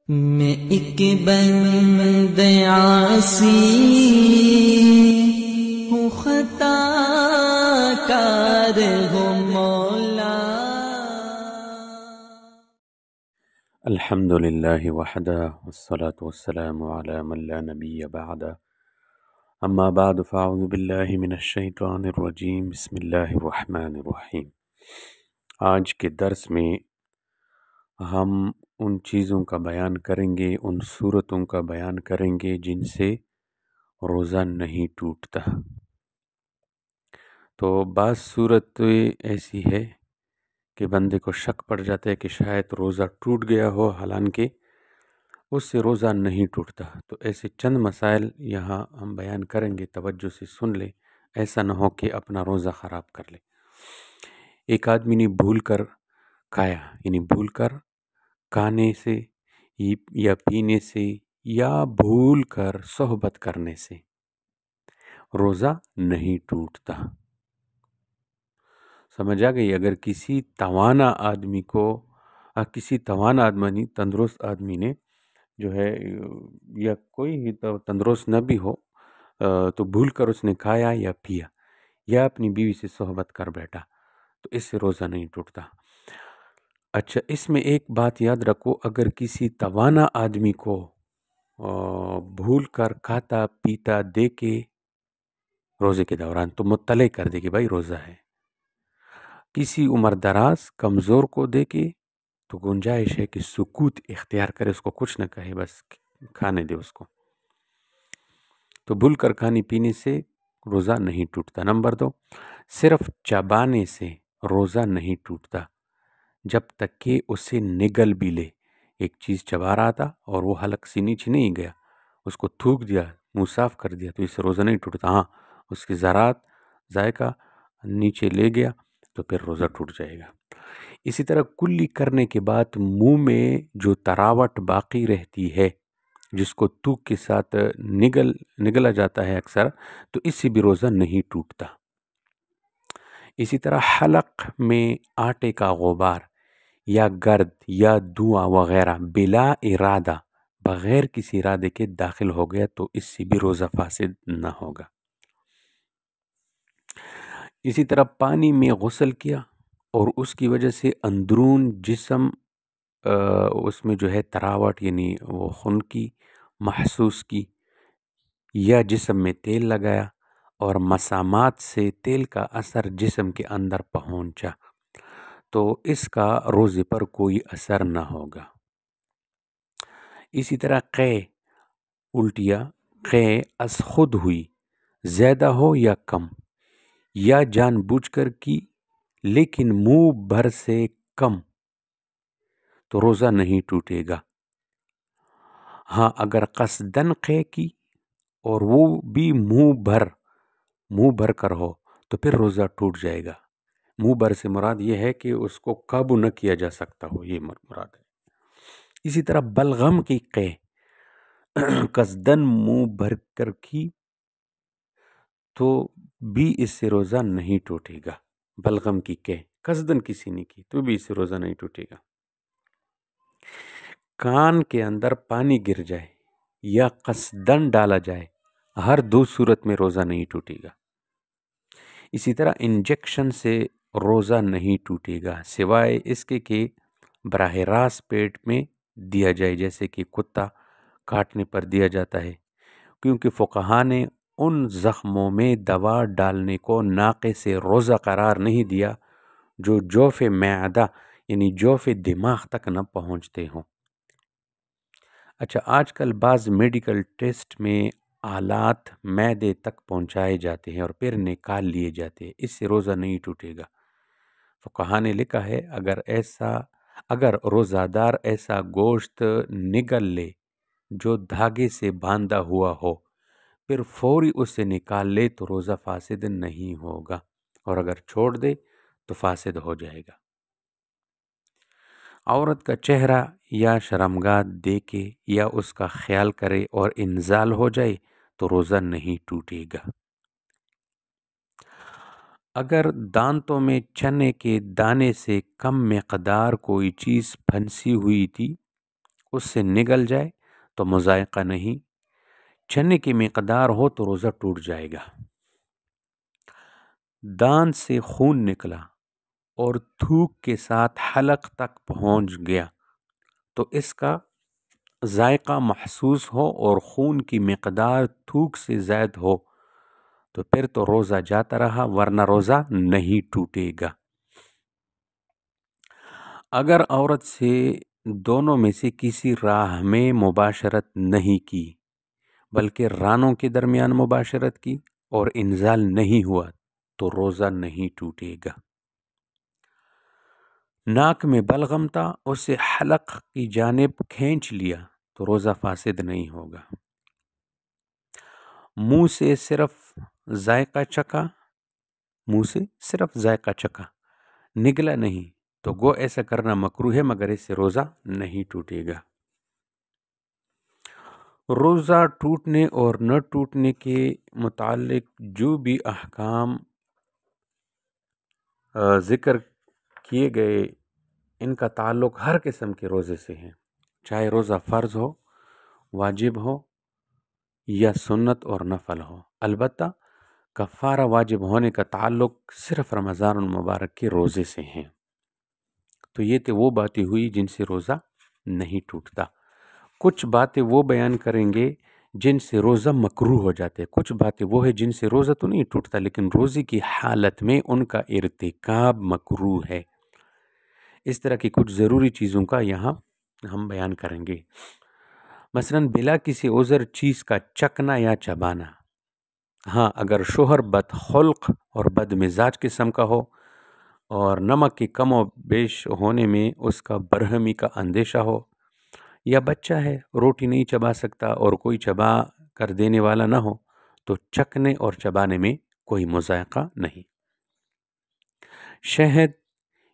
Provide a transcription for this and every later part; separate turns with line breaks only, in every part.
میں ایک بند عاصی ہوں، خطا کار ہوں مولا۔
الحمد لله وحده والصلاة والسلام على من لا نبي بعده أما بعد فأعوذ بالله من الشيطان الرجيم بسم الله الرحمن الرحيم۔ آج کے درس میں ہم ان چیزوں کا بیان کریں گے، ان صورتوں کا بیان کریں گے جن سے روزہ نہیں ٹوٹتا۔ تو بعض صورت ایسی ہے کہ بندے کو شک پڑ جاتا ہے کہ شاید روزہ ٹوٹ گیا ہو، حالانکہ اس سے روزہ نہیں ٹوٹتا۔ تو ایسے چند مسائل یہاں ہم بیان کریں گے، توجہ سے سن لے، ایسا نہ ہو کہ اپنا روزہ خراب کر لے۔ ایک آدمی نے بھول کر کھایا، یعنی بھول کر کھانے سے یا پینے سے یا بھول کر صحبت کرنے سے روزہ نہیں ٹوٹتا۔ سمجھ آ گئی؟ اگر کسی توانا آدمی کو کسی توانا آدمی، تندرست آدمی نے جو ہے، یا کوئی ہی تندرست نہ بھی ہو، تو بھول کر اس نے کھایا یا پیا یا اپنی بیوی سے صحبت کر بیٹھا، تو اس سے روزہ نہیں ٹوٹتا۔ اچھا، اس میں ایک بات یاد رکھو، اگر کسی توانا آدمی کو بھول کر کھاتا پیتا دے کے روزے کے دوران، تو مطلع کر دے کہ بھائی روزہ ہے۔ کسی عمر دراز کمزور کو دے کے تو گنجائش ہے کہ سکوت اختیار کرے، اس کو کچھ نہ کہے، بس کھانے دے اس کو۔ تو بھول کر کھانے پینے سے روزہ نہیں ٹوٹتا۔ نمبر 2، صرف چبانے سے روزہ نہیں ٹوٹتا جب تک کہ اسے نگل بھی لے۔ ایک چیز چبا رہا تھا اور وہ حلق سے نیچے نہیں گیا، اس کو تھوک دیا، منہ صاف کر دیا، تو اس سے روزہ نہیں ٹوٹتا۔ ہاں، اس کی ذرات ذائقہ نیچے لے گیا تو پھر روزہ ٹوٹ جائے گا۔ اسی طرح کلی کرنے کے بعد منہ میں جو تراوٹ باقی رہتی ہے، جس کو تھوک کے ساتھ نگلا جاتا ہے اکثر، تو اس سے بھی روزہ نہیں ٹوٹتا۔ اسی طرح حلق میں آٹے کا غبار یا گرد یا دھواں وغیرہ بلا ارادہ، بغیر کسی ارادے کے داخل ہو گیا تو اس سے بھی روزہ فاسد نہ ہوگا۔ اسی طرح پانی میں غسل کیا اور اس کی وجہ سے اندرون جسم اس میں جو ہے تراوٹ، یعنی وہ خنکی محسوس کی، یا جسم میں تیل لگایا اور مسامات سے تیل کا اثر جسم کے اندر پہنچا، تو اس کا روزے پر کوئی اثر نہ ہوگا۔ اسی طرح قے، الٹیا قے از خود ہوئی، زیادہ ہو یا کم، یا جان بوجھ کر کی لیکن منہ بھر سے کم، تو روزہ نہیں ٹوٹے گا۔ ہاں، اگر قصدن قے کی اور وہ بھی منہ بھر کر ہو تو پھر روزہ ٹوٹ جائے گا۔ منہ بھر سے مراد یہ ہے کہ اس کو قابو نہ کیا جا سکتا ہو، یہ مراد ہے۔ اسی طرح بلغم کی قے، قصدن منہ بھر کر کی تو بھی اس سے روزہ نہیں ٹوٹے گا۔ بلغم کی قے قصدن کسی نے کی تو بھی اس سے روزہ نہیں ٹوٹے گا۔ کان کے اندر پانی گر جائے یا قصدن ڈالا جائے، ہر دو صورت میں روزہ نہیں ٹوٹے گا۔ اسی طرح انجیکشن سے روزہ نہیں ٹوٹے گا، سوائے اس کے کہ براہ راست پیٹ میں دیا جائے، جیسے کہ کتا کاٹنے پر دیا جاتا ہے، کیونکہ فقہا نے ان زخموں میں دوا ڈالنے کو ناقص روزہ قرار نہیں دیا جو جوف معدہ یعنی جوف دماغ تک نہ پہنچتے ہوں۔ اچھا، آج کل بعض میڈیکل ٹیسٹ میں آلات معدے تک پہنچائے جاتے ہیں اور پھر نکال لیے جاتے ہیں، اس سے روزہ نہیں ٹوٹے گا۔ فقہا نے لکھا ہے اگر روزہ دار ایسا گوشت نگل لے جو دھاگے سے باندھا ہوا ہو، پھر فوری اسے نکال لے تو روزہ فاسد نہیں ہوگا، اور اگر چھوڑ دے تو فاسد ہو جائے گا۔ عورت کا چہرہ یا شرمگاہ دیکھے یا اس کا خیال کرے اور انزال ہو جائے تو روزہ نہیں ٹوٹے گا۔ اگر دانتوں میں چنے کے دانے سے کم مقدار کوئی چیز پھنسی ہوئی تھی، اس سے نگل جائے تو مذائقہ نہیں، چنے کی مقدار ہو تو روزہ ٹوٹ جائے گا۔ دانت سے خون نکلا اور تھوک کے ساتھ حلق تک پہنچ گیا تو اس کا ذائقہ محسوس ہو اور خون کی مقدار تھوک سے زائد ہو تو پھر تو روزہ جاتا رہا، ورنہ روزہ نہیں ٹوٹے گا۔ اگر عورت سے دونوں میں سے کسی راہ میں مباشرت نہیں کی بلکہ رانوں کے درمیان مباشرت کی اور انزال نہیں ہوا تو روزہ نہیں ٹوٹے گا۔ ناک میں بلغم تھا، اسے حلق کی جانب کھینچ لیا تو روزہ فاسد نہیں ہوگا۔ منہ سے صرف ذائقہ چکا، نگلا نہیں تو گو ایسا کرنا مکروہ ہے، مگر اس سے روزہ نہیں ٹوٹے گا۔ روزہ ٹوٹنے اور نہ ٹوٹنے کے متعلق جو بھی احکام ذکر کیے گئے ان کا تعلق ہر قسم کے روزے سے ہے، چاہے روزہ فرض ہو، واجب ہو یا سنت اور نفل ہو۔ البتہ کفارہ واجب ہونے کا تعلق صرف رمضان المبارک کے روزے سے ہیں۔ تو یہ تو وہ باتیں ہوئی جن سے روزہ نہیں ٹوٹتا۔ کچھ باتیں وہ بیان کریں گے جن سے روزہ مکروہ ہو جاتے، کچھ باتیں وہ ہے جن سے روزہ تو نہیں ٹوٹتا لیکن روزے کی حالت میں ان کا ارتکاب مکروہ ہے۔ اس طرح کی کچھ ضروری چیزوں کا یہاں ہم بیان کریں گے۔ مثلا بلا کسی عذر چیز کا چکنا یا چبانا۔ ہاں، اگر شوہر بد خلق اور بد مزاج قسم کا ہو اور نمک کی کم و بیش ہونے میں اس کا برہمی کا اندیشہ ہو، یا بچہ ہے روٹی نہیں چبا سکتا اور کوئی چبا کر دینے والا نہ ہو تو چکنے اور چبانے میں کوئی مذائقہ نہیں۔ شہد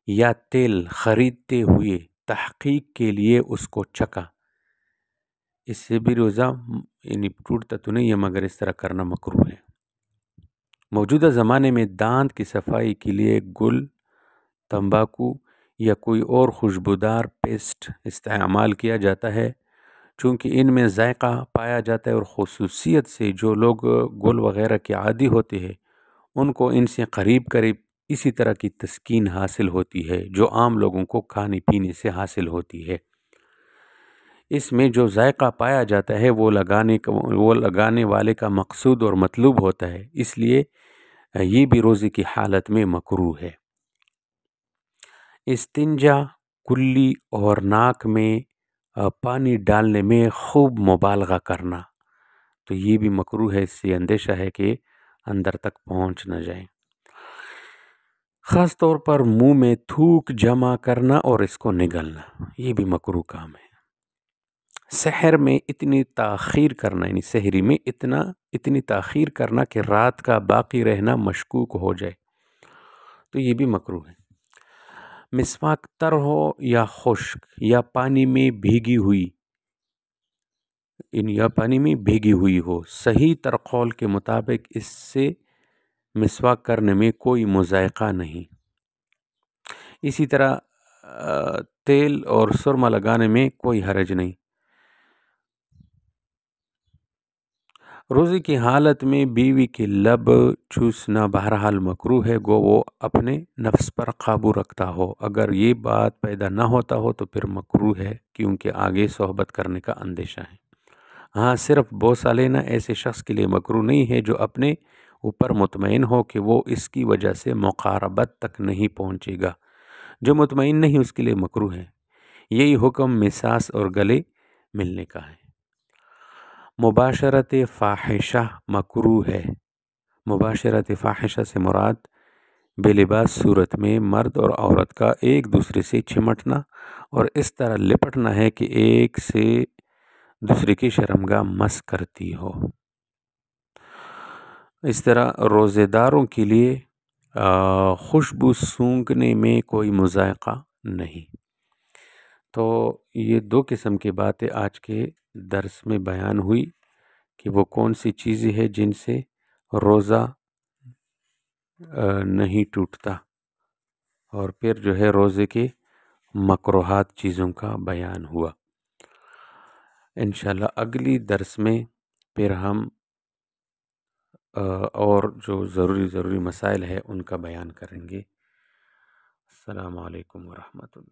یا تیل خریدتے ہوئے تحقیق کے لیے اس کو چکا، اس سے بھی روزہ یعنی ٹوٹتا تو نہیں ہے مگر اس طرح کرنا مکروہ ہے۔ موجودہ زمانے میں دانت کی صفائی کے لیے گل، تمباکو یا کوئی اور خوشبودار پیسٹ استعمال کیا جاتا ہے، چونکہ ان میں ذائقہ پایا جاتا ہے اور خصوصیت سے جو لوگ گل وغیرہ کے عادی ہوتے ہیں ان کو ان سے قریب اسی طرح کی تسکین حاصل ہوتی ہے جو عام لوگوں کو کھانے پینے سے حاصل ہوتی ہے۔ اس میں جو ذائقہ پایا جاتا ہے وہ لگانے والے کا مقصود اور مطلوب ہوتا ہے، اس لیے یہ بھی روزے کی حالت میں مکروہ ہے۔ استنجا، کلی اور ناک میں پانی ڈالنے میں خوب مبالغہ کرنا تو یہ بھی مکروہ ہے، اس سے اندیشہ ہے کہ اندر تک پہنچ نہ جائے۔ خاص طور پر منہ میں تھوک جمع کرنا اور اس کو نگلنا یہ بھی مکروہ کام ہے۔ سحر میں اتنی تاخیر کرنا، یعنی سحری میں اتنی تاخیر کرنا کہ رات کا باقی رہنا مشکوک ہو جائے تو یہ بھی مکروہ ہے۔ مسواک تر ہو یا خشک یا پانی میں بھیگی ہوئی ہو، صحیح تر قول کے مطابق اس سے مسواک کرنے میں کوئی مذائقہ نہیں۔ اسی طرح تیل اور سرما لگانے میں کوئی حرج نہیں۔ روزے کی حالت میں بیوی کے لب چوسنا بہرحال مکروہ ہے، گو وہ اپنے نفس پر قابو رکھتا ہو۔ اگر یہ بات پیدا نہ ہوتا ہو تو پھر مکروہ ہے کیونکہ آگے صحبت کرنے کا اندیشہ ہے۔ ہاں، صرف بوسہ لینا ایسے شخص کے لیے مکروہ نہیں ہے جو اپنے اوپر مطمئن ہو کہ وہ اس کی وجہ سے مقاربت تک نہیں پہنچے گا۔ جو مطمئن نہیں اس کے لیے مکروہ ہے۔ یہی حکم مساس اور گلے ملنے کا ہے۔ مباشرت فاحشہ مکروہ ہے۔ مباشرت فاحشہ سے مراد بے لباس صورت میں مرد اور عورت کا ایک دوسرے سے چمٹنا اور اس طرح لپٹنا ہے کہ ایک سے دوسرے کی شرمگاہ مس کرتی ہو۔ اس طرح روزے داروں کے لیے خوشبو سونگھنے میں کوئی مذائقہ نہیں۔ تو یہ دو قسم کی باتیں آج کے درس میں بیان ہوئی کہ وہ کون سی چیزیں ہیں جن سے روزہ نہیں ٹوٹتا، اور پھر جو ہے روزے کے مکروہات چیزوں کا بیان ہوا۔ انشاءاللہ اگلی درس میں پھر ہم اور جو ضروری مسائل ہے ان کا بیان کریں گے۔ السلام علیکم ورحمۃ اللہ۔